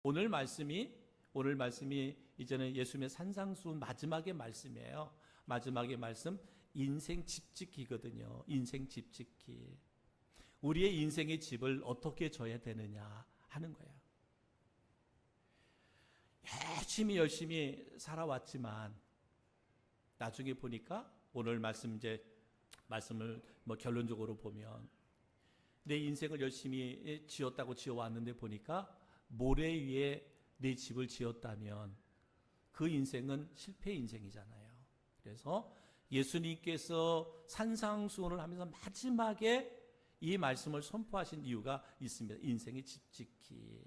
오늘 말씀이 이제는 예수님의 산상수훈 마지막의 말씀이에요. 마지막의 말씀, 인생 집짓기거든요. 인생 집짓기. 우리의 인생의 집을 어떻게 져야 되느냐 하는 거예요. 열심히 살아왔지만 나중에 보니까 오늘 말씀을 결론적으로 보면 내 인생을 열심히 지었다고 지어왔는데 보니까 모래 위에 내 집을 지었다면 그 인생은 실패 인생이잖아요. 그래서 예수님께서 산상수훈을 하면서 마지막에 이 말씀을 선포하신 이유가 있습니다. 인생의 집짓기.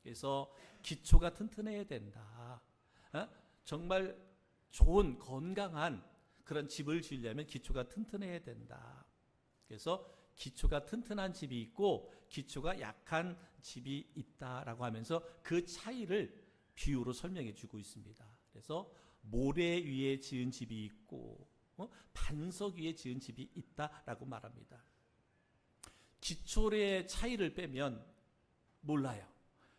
그래서 기초가 튼튼해야 된다. 정말 좋은 건강한 그런 집을 지으려면 기초가 튼튼해야 된다. 그래서 기초가 튼튼한 집이 있고 기초가 약한 집이 있다라고 하면서 그 차이를 비유로 설명해 주고 있습니다. 그래서 모래 위에 지은 집이 있고 반석 위에 지은 집이 있다라고 말합니다. 기초의 차이를 빼면 몰라요.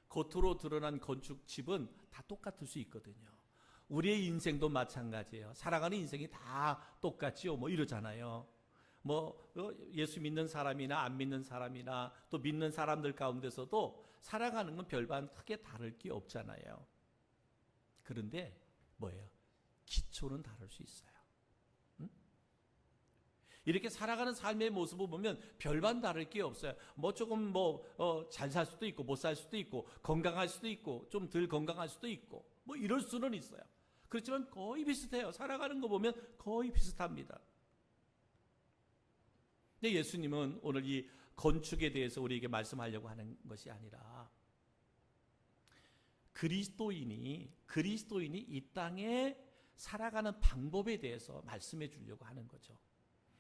겉으로 드러난 건축집은 다 똑같을 수 있거든요. 우리의 인생도 마찬가지예요. 살아가는 인생이 다 똑같지요. 이러잖아요. 예수 믿는 사람이나 안 믿는 사람이나 또 믿는 사람들 가운데서도 살아가는 건 별반 크게 다를 게 없잖아요. 그런데 뭐예요? 기초는 다를 수 있어요. 이렇게 살아가는 삶의 모습을 보면 별반 다를 게 없어요. 조금 잘 살 수도 있고 못 살 수도 있고 건강할 수도 있고 좀 덜 건강할 수도 있고 이럴 수는 있어요. 그렇지만 거의 비슷해요. 살아가는 거 보면 거의 비슷합니다. 근데 예수님은 오늘 이 건축에 대해서 우리에게 말씀하려고 하는 것이 아니라 그리스도인이 이 땅에 살아가는 방법에 대해서 말씀해 주려고 하는 거죠.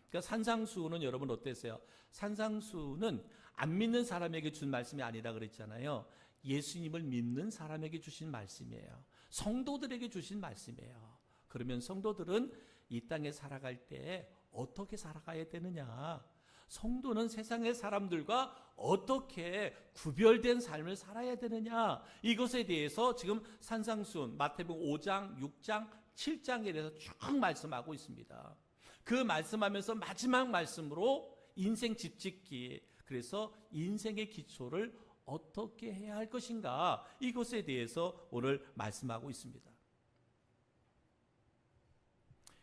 그러니까 산상수훈은 여러분 어땠어요? 산상수훈은 안 믿는 사람에게 준 말씀이 아니라 그랬잖아요. 예수님을 믿는 사람에게 주신 말씀이에요. 성도들에게 주신 말씀이에요. 그러면 성도들은 이 땅에 살아갈 때 어떻게 살아가야 되느냐? 성도는 세상의 사람들과 어떻게 구별된 삶을 살아야 되느냐? 이것에 대해서 지금 산상수훈 마태복음 5장, 6장, 7장에 대해서 쭉 말씀하고 있습니다. 그 말씀하면서 마지막 말씀으로 인생 집짓기, 그래서 인생의 기초를 어떻게 해야 할 것인가, 이것에 대해서 오늘 말씀하고 있습니다.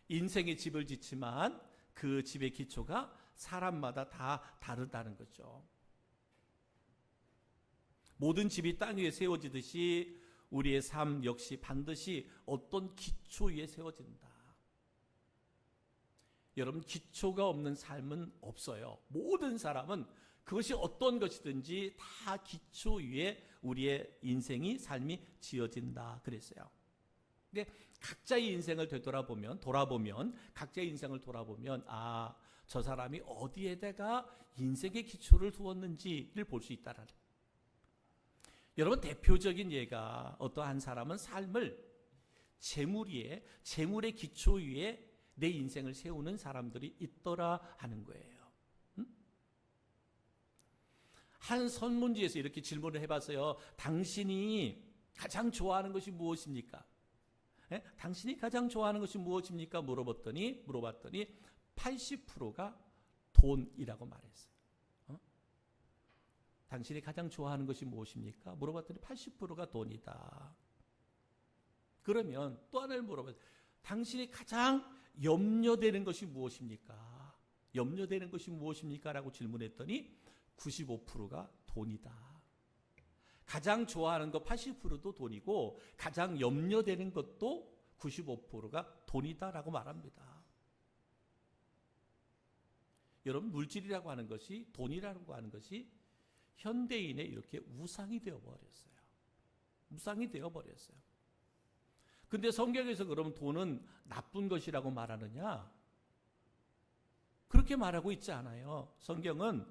인생의 집을 짓지만 그 집의 기초가 사람마다 다 다르다는 거죠. 모든 집이 땅 위에 세워지듯이 우리의 삶 역시 반드시 어떤 기초 위에 세워진다. 여러분, 기초가 없는 삶은 없어요. 모든 사람은 그것이 어떤 것이든지 다 기초 위에 우리의 인생이, 삶이 지어진다 그랬어요. 근데 각자의 인생을 돌아보면 각자의 인생을 돌아보면 저 사람이 어디에다가 인생의 기초를 두었는지를 볼 수 있다라는. 여러분, 대표적인 예가 어떠한 사람은 삶을 재물의 기초 위에 내 인생을 세우는 사람들이 있더라 하는 거예요. 한 선문지에서 이렇게 질문을 해봤어요. 당신이 가장 좋아하는 것이 무엇입니까? 당신이 가장 좋아하는 것이 무엇입니까? 물어봤더니 80%가 돈이라고 말했어요. 당신이 가장 좋아하는 것이 무엇입니까? 물어봤더니 80%가 돈이다. 그러면 또 하나를 물어봐요. 당신이 가장 염려되는 것이 무엇입니까? 염려되는 것이 무엇입니까? 라고 질문했더니 95%가 돈이다. 가장 좋아하는 것 80%도 돈이고 가장 염려되는 것도 95%가 돈이다라고 말합니다. 여러분, 물질이라고 하는 것이, 돈이라고 하는 것이 현대인의 이렇게 우상이 되어버렸어요. 우상이 되어버렸어요. 근데 성경에서 그러면 돈은 나쁜 것이라고 말하느냐? 그렇게 말하고 있지 않아요. 성경은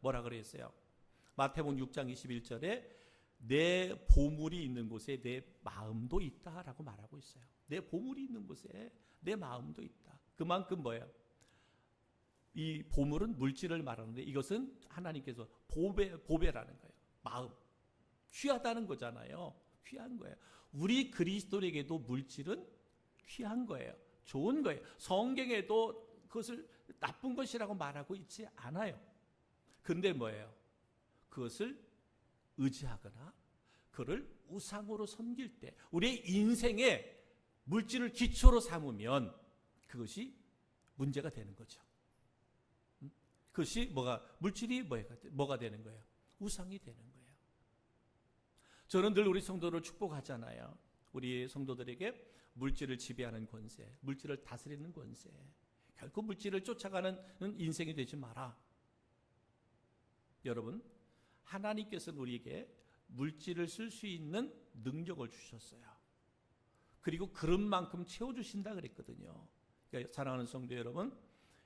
뭐라 그랬어요? 마태복음 6장 21절에 내 보물이 있는 곳에 내 마음도 있다라고 말하고 있어요. 내 보물이 있는 곳에 내 마음도 있다. 그만큼 뭐예요? 이 보물은 물질을 말하는데 이것은 하나님께서 보배라는 거예요. 마음. 귀하다는 거잖아요. 귀한 거예요. 우리 그리스도에게도 물질은 귀한 거예요. 좋은 거예요. 성경에도 그것을 나쁜 것이라고 말하고 있지 않아요. 근데 뭐예요? 그것을 의지하거나 그를 우상으로 섬길 때, 우리의 인생에 물질을 기초로 삼으면 그것이 문제가 되는 거죠. 그것이 물질이 뭐가 되는 거예요? 우상이 되는 거예요. 저는 늘 우리 성도를 축복하잖아요. 우리 성도들에게 물질을 지배하는 권세, 물질을 다스리는 권세, 결코 물질을 쫓아가는 인생이 되지 마라. 여러분, 하나님께서는 우리에게 물질을 쓸 수 있는 능력을 주셨어요. 그리고 그릇만큼 채워주신다 그랬거든요. 그러니까 사랑하는 성도 여러분,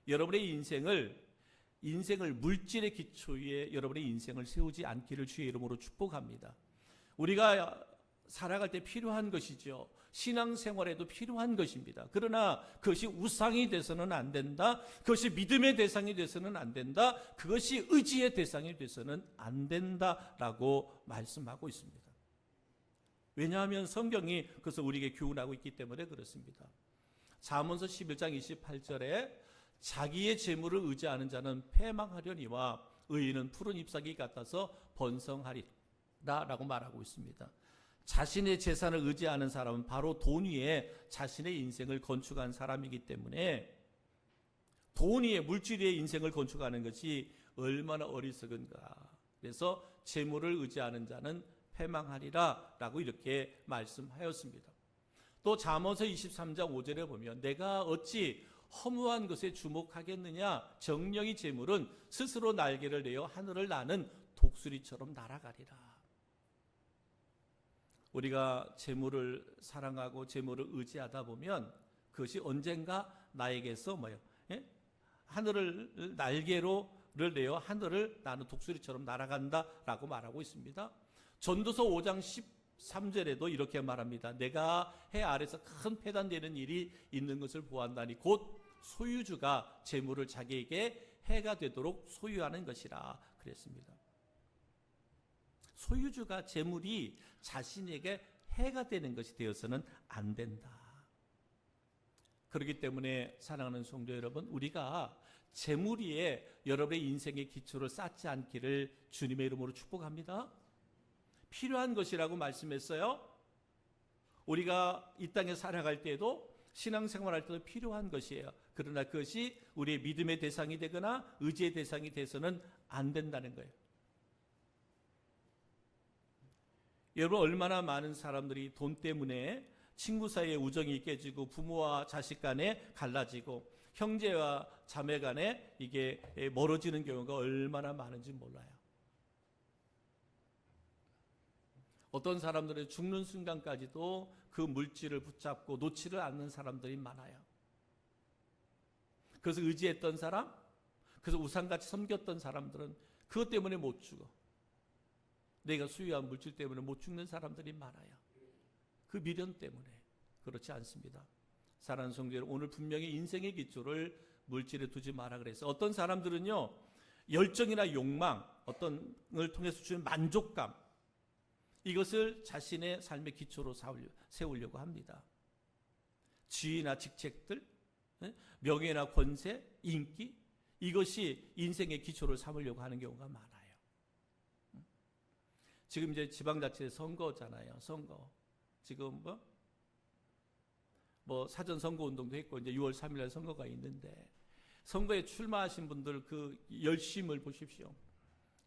여러분의 인생을 물질의 기초 위에 여러분의 인생을 세우지 않기를 주의 이름으로 축복합니다. 우리가 살아갈 때 필요한 것이죠. 신앙생활에도 필요한 것입니다. 그러나 그것이 우상이 돼서는 안 된다. 그것이 믿음의 대상이 돼서는 안 된다. 그것이 의지의 대상이 돼서는 안 된다라고 말씀하고 있습니다. 왜냐하면 성경이 그것을 우리에게 교훈하고 있기 때문에 그렇습니다. 잠언서 11장 28절에 자기의 재물을 의지하는 자는 패망하려니와 의인은 푸른 잎사귀 같아서 번성하리라 라고 말하고 있습니다. 자신의 재산을 의지하는 사람은 바로 돈 위에 자신의 인생을 건축한 사람이기 때문에 돈 위에, 물질 위에 인생을 건축하는 것이 얼마나 어리석은가. 그래서 재물을 의지하는 자는 패망하리라 라고 이렇게 말씀하였습니다. 또 잠언서 23장 5절에 보면 내가 어찌 허무한 것에 주목하겠느냐, 정령이 재물은 스스로 날개를 내어 하늘을 나는 독수리처럼 날아가리라. 우리가 재물을 사랑하고 재물을 의지하다 보면 그것이 언젠가 나에게서 하늘을 날개로를 내어 하늘을 나는 독수리처럼 날아간다라고 말하고 있습니다. 전도서 5장 13절에도 이렇게 말합니다. 내가 해 아래서 큰 패단되는 일이 있는 것을 보았나니 곧 소유주가 재물을 자기에게 해가 되도록 소유하는 것이라 그랬습니다. 소유주가 재물이 자신에게 해가 되는 것이 되어서는 안 된다. 그렇기 때문에 사랑하는 성도 여러분, 우리가 재물 위에 여러분의 인생의 기초를 쌓지 않기를 주님의 이름으로 축복합니다. 필요한 것이라고 말씀했어요. 우리가 이 땅에 살아갈 때에도 신앙생활할 때도 필요한 것이에요. 그러나 그것이 우리의 믿음의 대상이 되거나 의지의 대상이 돼서는 안 된다는 거예요. 여러분, 얼마나 많은 사람들이 돈 때문에 친구 사이에 우정이 깨지고 부모와 자식 간에 갈라지고 형제와 자매 간에 이게 멀어지는 경우가 얼마나 많은지 몰라요. 어떤 사람들은 죽는 순간까지도 그 물질을 붙잡고 놓지를 않는 사람들이 많아요. 그래서 의지했던 사람, 그래서 우상같이 섬겼던 사람들은 그것 때문에 못 죽어. 내가 수유한 물질 때문에 못 죽는 사람들이 많아요. 그 미련 때문에. 그렇지 않습니다. 사랑하는 성도 여러분, 오늘 분명히 인생의 기초를 물질에 두지 마라 그래서 어떤 사람들은요, 열정이나 욕망, 어떤 걸 통해서 주는 만족감, 이것을 자신의 삶의 기초로 세우려고 합니다. 지위나 직책들, 명예나 권세, 인기, 이것이 인생의 기초를 삼으려고 하는 경우가 많아요. 지금 이제 지방자치 선거잖아요. 선거. 지금 뭐 사전 선거 운동도 했고 이제 6월 3일날 선거가 있는데 선거에 출마하신 분들 그 열심을 보십시오.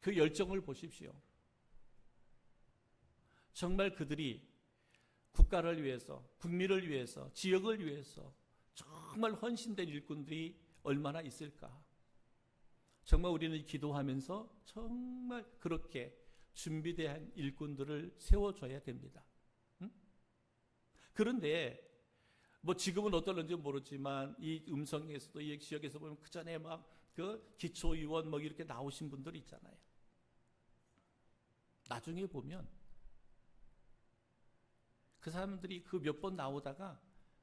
그 열정을 보십시오. 정말 그들이 국가를 위해서, 국민을 위해서, 지역을 위해서 정말 헌신된 일꾼들이 얼마나 있을까? 정말 우리는 기도하면서 정말 그렇게 준비된 일꾼들을 세워줘야 됩니다. 그런데 뭐 지금은 어떨는지 모르지만 이 음성에서도 이 지역에서 보면 그 전에 막 그 기초의원 뭐 이렇게 나오신 분들 있잖아요. 나중에 보면 그 사람들이 그 몇 번 나오다가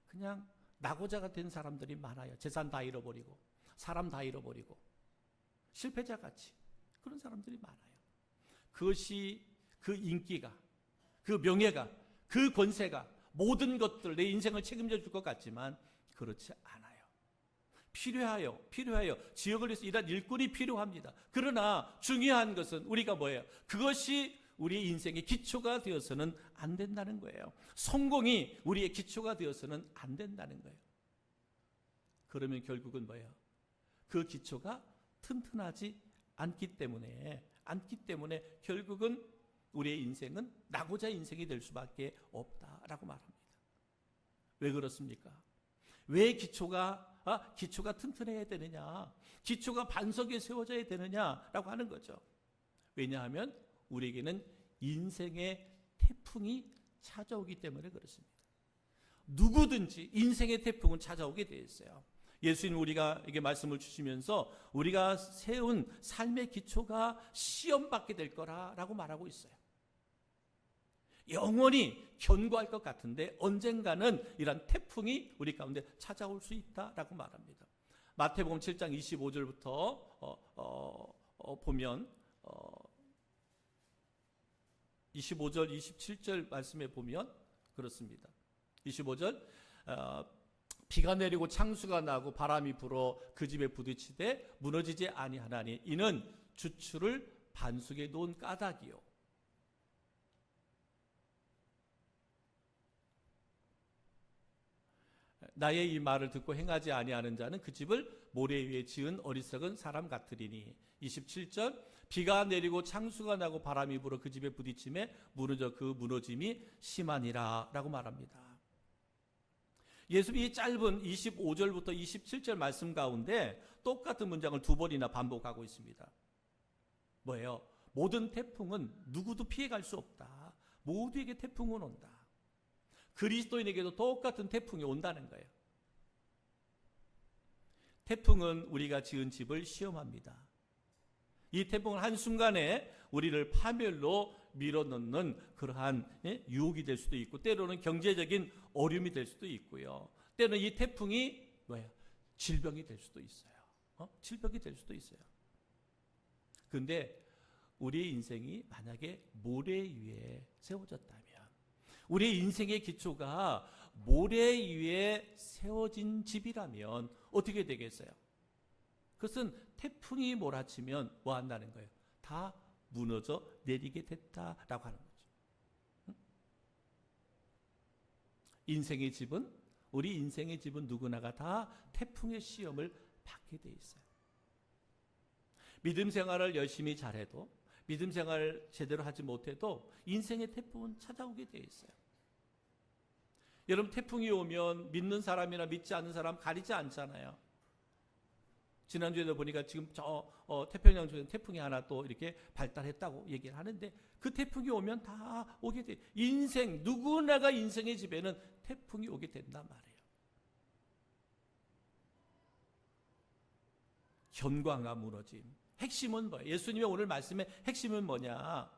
그냥 낙오자가 된 사람들이 많아요. 재산 다 잃어버리고 사람 다 잃어버리고 실패자같이 그런 사람들이 많아요. 그것이 그 인기가, 그 명예가, 그 권세가 모든 것들 내 인생을 책임져 줄 것 같지만 그렇지 않아요. 필요해요. 지역을 위해서 일한 일꾼이 필요합니다. 그러나 중요한 것은 우리가 뭐예요? 그것이 우리의 인생의 기초가 되어서는 안 된다는 거예요. 성공이 우리의 기초가 되어서는 안 된다는 거예요. 그러면 결국은 뭐예요? 그 기초가 튼튼하지 않기 때문에 결국은 우리의 인생은 낙오자 인생이 될 수밖에 없다라고 말합니다. 왜 그렇습니까? 왜 기초가 튼튼해야 되느냐? 기초가 반석에 세워져야 되느냐라고 하는 거죠. 왜냐하면 우리에게는 인생의 태풍이 찾아오기 때문에 그렇습니다. 누구든지 인생의 태풍은 찾아오게 되어 있어요. 예수님 우리가 이게 말씀을 주시면서 우리가 세운 삶의 기초가 시험받게 될 거라고 말하고 있어요. 영원히 견고할 것 같은데 언젠가는 이런 태풍이 우리 가운데 찾아올 수 있다라고 말합니다. 마태복음 7장 25절부터 보면 25절, 27절 말씀에 보면 그렇습니다. 25절 비가 내리고 창수가 나고 바람이 불어 그 집에 부딪히되 무너지지 아니하나니 이는 주추를 반숙에 놓은 까닭이요. 나의 이 말을 듣고 행하지 아니하는 자는 그 집을 모래 위에 지은 어리석은 사람 같으리니. 27절 비가 내리고 창수가 나고 바람이 불어 그 집에 부딪힘에 무너져 그 무너짐이 심하니라 라고 말합니다. 예수님이 짧은 25절부터 27절 말씀 가운데 똑같은 문장을 두 번이나 반복하고 있습니다. 뭐예요? 모든 태풍은 누구도 피해갈 수 없다. 모두에게 태풍은 온다. 그리스도인에게도 똑같은 태풍이 온다는 거예요. 태풍은 우리가 지은 집을 시험합니다. 이 태풍은 한순간에 우리를 파멸로 밀어넣는 그러한 유혹이 될 수도 있고, 때로는 경제적인 어려움이 될 수도 있고요. 때로는 이 태풍이 뭐예요? 질병이 될 수도 있어요. 질병이 될 수도 있어요. 그런데 우리의 인생이 만약에 모래 위에 세워졌다면, 우리의 인생의 기초가 모래 위에 세워진 집이라면 어떻게 되겠어요? 그것은 태풍이 몰아치면 뭐 한다는 거예요? 다 무너져 내리게 됐다라고 하는 거죠. 인생의 집은, 우리 인생의 집은 누구나가 다 태풍의 시험을 받게 돼 있어요. 믿음 생활을 열심히 잘해도, 믿음 생활을 제대로 하지 못해도 인생의 태풍은 찾아오게 돼 있어요. 여러분, 태풍이 오면 믿는 사람이나 믿지 않는 사람 가리지 않잖아요. 지난주에도 보니까 지금 태평양 쪽에 태풍이 하나 또 이렇게 발달했다고 얘기를 하는데, 그 태풍이 오면 다 오게 돼. 인생, 누구나가 인생의 집에는 태풍이 오게 된단 말이에요. 견고함과 무너짐. 핵심은 뭐예요? 예수님의 오늘 말씀의 핵심은 뭐냐?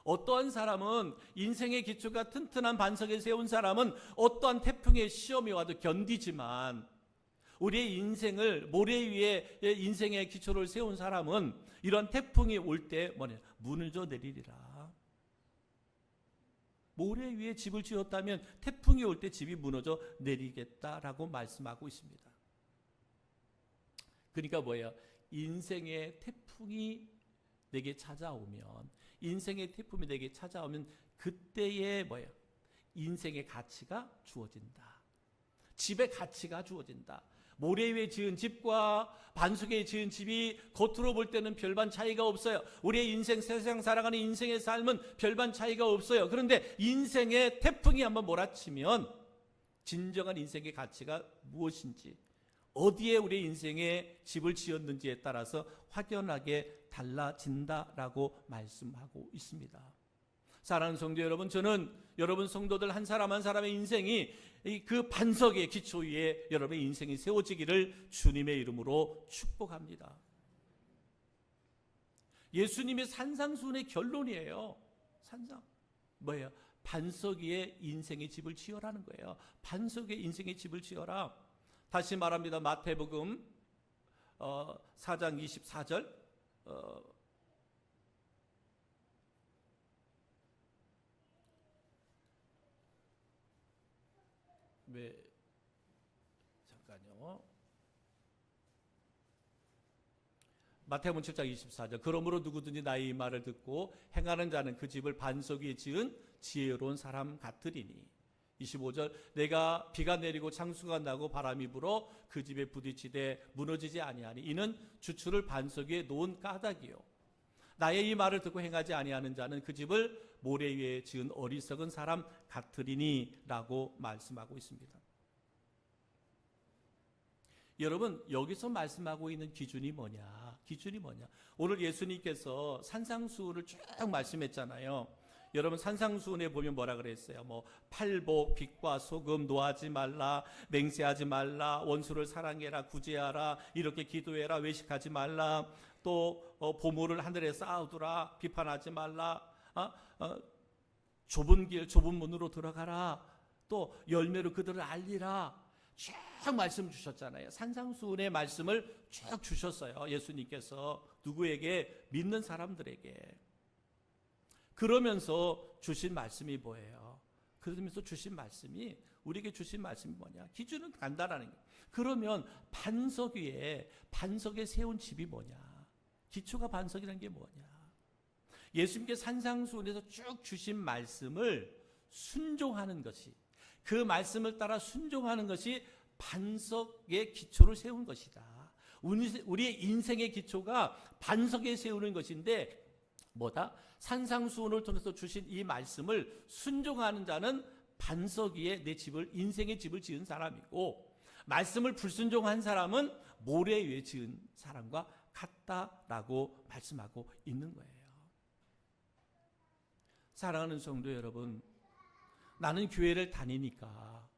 어떠한 사람은, 인생의 기초가 튼튼한 반석에 세운 사람은 어떠한 태풍의 시험이 와도 견디지만, 우리의 인생을 모래 위에 인생의 기초를 세운 사람은 이런 태풍이 올 때 뭐냐? 무너져 내리리라. 모래 위에 집을 지었다면 태풍이 올 때 집이 무너져 내리겠다라고 말씀하고 있습니다. 그러니까 뭐예요? 인생의 태풍이 내게 찾아오면, 인생의 태풍이 내게 찾아오면 그때에 뭐예요? 인생의 가치가 주어진다. 집의 가치가 주어진다. 모래 위에 지은 집과 반석에 지은 집이 겉으로 볼 때는 별반 차이가 없어요. 우리의 인생, 세상 살아가는 인생의 삶은 별반 차이가 없어요. 그런데 인생의 태풍이 한번 몰아치면 진정한 인생의 가치가 무엇인지, 어디에 우리의 인생의 집을 지었는지에 따라서 확연하게 달라진다라고 말씀하고 있습니다. 사랑하는 성도 여러분, 저는 여러분 성도들 한 사람 한 사람의 인생이 그 반석의 기초 위에 여러분의 인생이 세워지기를 주님의 이름으로 축복합니다. 예수님의 산상수훈의 결론이에요. 산상 뭐예요? 반석 위에 인생의 집을 지어라는 거예요. 반석 위에 인생의 집을 지어라. 다시 말합니다. 마태복음 4장 24절 잠깐요. 마태복음 7장 24절. 그러므로 누구든지 나의 이 말을 듣고 행하는 자는 그 집을 반석 위에 지은 지혜로운 사람 같으리니. 25절. 내가 비가 내리고 창수가 나고 바람이 불어 그 집에 부딪히되 무너지지 아니하니 이는 주추를 반석 위에 놓은 까닭이요. 나의 이 말을 듣고 행하지 아니하는 자는 그 집을 모래 위에 지은 어리석은 사람 같으리니 라고 말씀하고 있습니다. 여러분, 여기서 말씀하고 있는 기준이 뭐냐? 기준이 뭐냐? 오늘 예수님께서 산상수훈을 쭉 말씀했잖아요. 여러분, 산상수훈에 보면 뭐라 그랬어요? 팔복, 빛과 소금, 노하지 말라, 맹세하지 말라, 원수를 사랑해라, 구제하라, 이렇게 기도해라, 외식하지 말라, 또 보물을 하늘에 쌓아두라, 비판하지 말라, 좁은 길, 좁은 문으로 들어가라, 또 열매로 그들을 알리라, 쭉 말씀 주셨잖아요. 산상수훈의 말씀을 쭉 주셨어요. 예수님께서 누구에게? 믿는 사람들에게. 그러면서 주신 말씀이 뭐예요? 그러면서 주신 말씀이, 우리에게 주신 말씀이 뭐냐? 기준은 간단하는 거예요. 그러면 반석 위에, 반석에 세운 집이 뭐냐? 기초가 반석이라는 게 뭐냐? 예수님께 산상수훈에서 쭉 주신 말씀을 순종하는 것이, 그 말씀을 따라 순종하는 것이 반석의 기초를 세운 것이다. 우리의 인생의 기초가 반석에 세우는 것인데, 뭐다? 산상수훈을 통해서 주신 이 말씀을 순종하는 자는 반석 위에 내 집을, 인생의 집을 지은 사람이고, 말씀을 불순종한 사람은 모래 위에 지은 사람과 같다라고 말씀하고 있는 거예요. 사랑하는 성도 여러분, 나는 교회를 다니니까,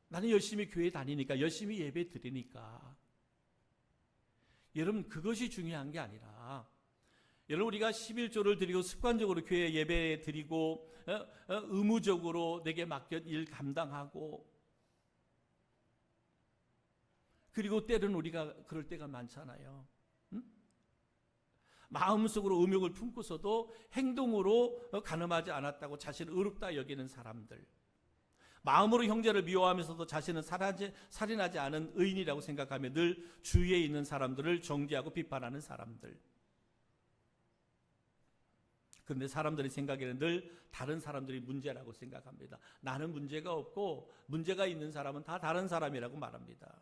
나는 열심히 교회 다니니까, 열심히 예배 드리니까, 여러분 그것이 중요한 게 아니라, 여러분 우리가 11조를 드리고 습관적으로 교회 예배 드리고 의무적으로 내게 맡겨 일 감당하고, 그리고 때로는 우리가 그럴 때가 많잖아요. 마음속으로 음욕을 품고서도 행동으로 간음하지 않았다고 자신을 의롭다 여기는 사람들, 마음으로 형제를 미워하면서도 자신은 살인하지 않은 의인이라고 생각하며 늘 주위에 있는 사람들을 정죄하고 비판하는 사람들. 그런데 사람들의 생각에는 늘 다른 사람들이 문제라고 생각합니다. 나는 문제가 없고 문제가 있는 사람은 다 다른 사람이라고 말합니다.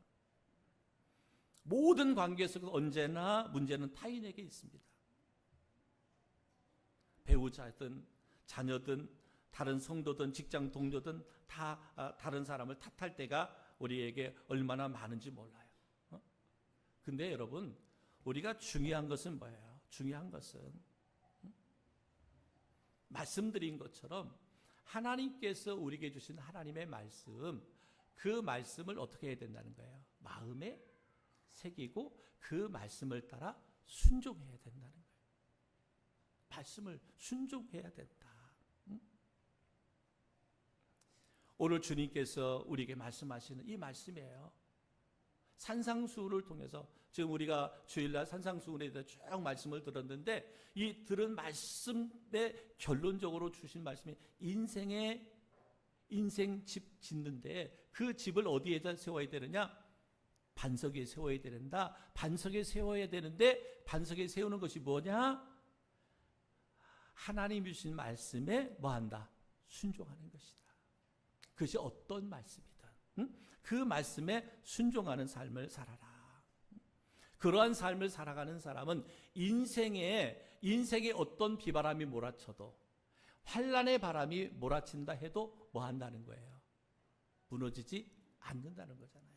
모든 관계에서 언제나 문제는 타인에게 있습니다. 배우자든 자녀든 다른 성도든 직장 동료든 다 다른 사람을 탓할 때가 우리에게 얼마나 많은지 몰라요. 근데 여러분, 우리가 중요한 것은 뭐예요? 중요한 것은 말씀드린 것처럼 하나님께서 우리에게 주신 하나님의 말씀, 그 말씀을 어떻게 해야 된다는 거예요? 마음에 새기고 그 말씀을 따라 순종해야 된다는 거예요. 말씀을 순종해야 된다. 오늘 주님께서 우리에게 말씀하시는 이 말씀이에요. 산상수훈을 통해서, 지금 우리가 주일날 산상수훈에 대해서 쭉 말씀을 들었는데, 이 들은 말씀의 결론적으로 주신 말씀이 인생 집 짓는데, 그 집을 어디에다 세워야 되느냐? 반석에 세워야 된다. 반석에 세워야 되는데, 반석에 세우는 것이 뭐냐? 하나님이 주신 말씀에 뭐한다? 순종하는 것이다. 그것이 어떤 말씀이든 그 말씀에 순종하는 삶을 살아라. 그러한 삶을 살아가는 사람은 인생에 어떤 비바람이 몰아쳐도, 환난의 바람이 몰아친다 해도 뭐 한다는 거예요? 무너지지 않는다는 거잖아요.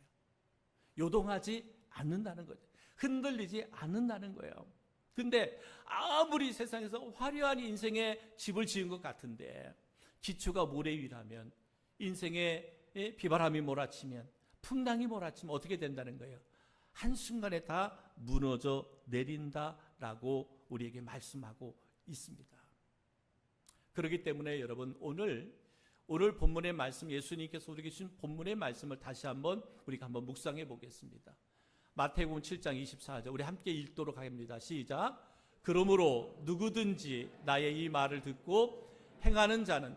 요동하지 않는다는 거죠. 흔들리지 않는다는 거예요. 근데 아무리 세상에서 화려한 인생의 집을 지은 것 같은데, 기초가 모래 위라면, 인생에 비바람이 몰아치면, 풍랑이 몰아치면 어떻게 된다는 거예요? 한순간에 다 무너져 내린다라고 우리에게 말씀하고 있습니다. 그렇기 때문에 여러분, 오늘 본문의 말씀, 예수님께서 우리에게 주신 본문의 말씀을 다시 한번 우리가 한번 묵상해 보겠습니다. 마태복음 7장 24절, 우리 함께 읽도록 하겠습니다. 시작. 그러므로 누구든지 나의 이 말을 듣고 행하는 자는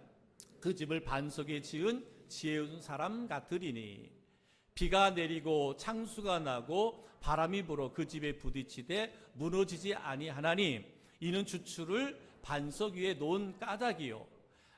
그 집을 반석에 지은 지혜로운 사람 같으리니, 비가 내리고 창수가 나고 바람이 불어 그 집에 부딪히되 무너지지 아니하나니, 이는 주추를 반석 위에 놓은 까닭이요,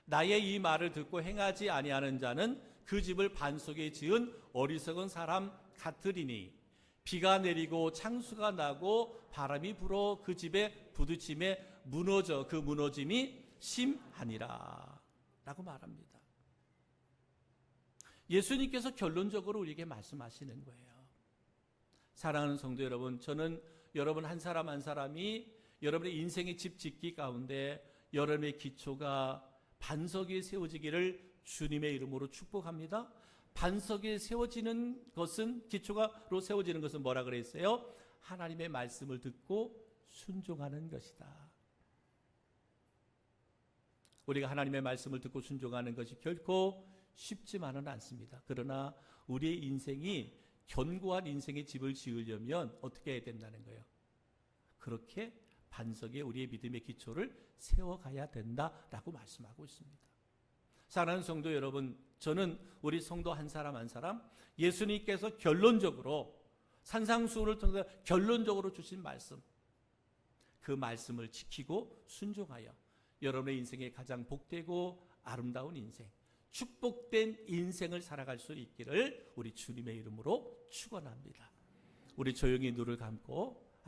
나의 이 말을 듣고 행하지 아니하는 자는 그 집을 반석에 지은 어리석은 사람 같으리니, 비가 내리고 창수가 나고 바람이 불어 그 집에 부딪힘에 무너져 그 무너짐이 심하니라 라고 말합니다. 예수님께서 결론적으로 우리에게 말씀하시는 거예요. 사랑하는 성도 여러분, 저는 여러분 한 사람 한 사람이 여러분의 인생의 집 짓기 가운데 여러분의 기초가 반석에 세워지기를 주님의 이름으로 축복합니다. 반석에 세워지는 것은, 기초가로 세워지는 것은 뭐라 그랬어요? 하나님의 말씀을 듣고 순종하는 것이다. 우리가 하나님의 말씀을 듣고 순종하는 것이 결코 쉽지만은 않습니다. 그러나 우리의 인생이 견고한 인생의 집을 지으려면 어떻게 해야 된다는 거예요? 그렇게 반석에 우리의 믿음의 기초를 세워가야 된다라고 말씀하고 있습니다. 사랑하는 성도 여러분, 저는 우리 성도 한 사람 한 사람, 예수님께서 결론적으로 산상수훈을 통해서 결론적으로 주신 말씀, 그 말씀을 지키고 순종하여 여러분의 인생에 가장 복되고 아름다운 인생, 축복된 인생을 살아갈 수 있기를 우리 주님의 이름으로 축원합니다. 우리 조용히 눈을 감고